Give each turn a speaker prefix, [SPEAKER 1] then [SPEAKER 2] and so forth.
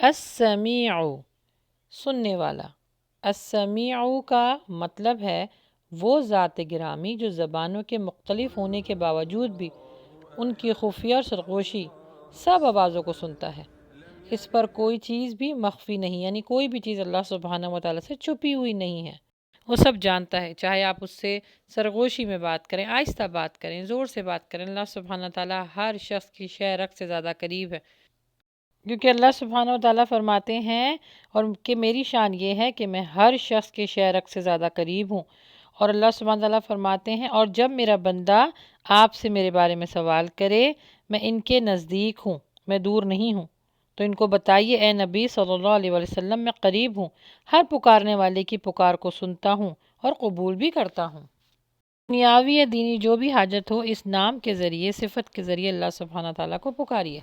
[SPEAKER 1] अस्समीउ सुनने वाला। अस्समीउ का मतलब है वो ज़ात गिरामी जो ज़बानों के मुख्तलिफ होने के बावजूद भी उनकी खुफिया और सरगोशी सब आवाज़ों को सुनता है। इस पर कोई चीज़ भी मख्फी नहीं, यानी कोई भी चीज़ अल्लाह सुब्हानहू व तआला से छुपी हुई नहीं है। वो सब जानता है, चाहे आप उससे सरगोशी में बात करें, आहिस्ता बात करें, ज़ोर से बात करें, अल्लाह सुब्हानहू व तआला हर शख्स की शय रख से ज़्यादा करीब है। क्योंकि अल्लाह सुब्हानहू व तआला फरमाते हैं और कि मेरी शान ये है कि मैं हर शख्स के शय रख से ज़्यादा करीब हूँ। और अल्लाह सुब्हानहू व तआला फरमाते हैं और जब मेरा बंदा आपसे मेरे बारे में सवाल करे, मैं इनके नज़दीक हूँ, मैं दूर नहीं हूँ। तो इनको बताइए ए नबी सल्लल्लाहु अलैहि वसल्लम, मैं करीब हूँ, हर पुकारने वाले की पुकार को सुनता हूँ और कबूल भी करता हूँ। दुनियावी या दीनी जो भी हाजत हो, इस नाम के ज़रिए, सिफत के ज़रिए अल्लाह सुब्हानहू व तआला को पुकारिए।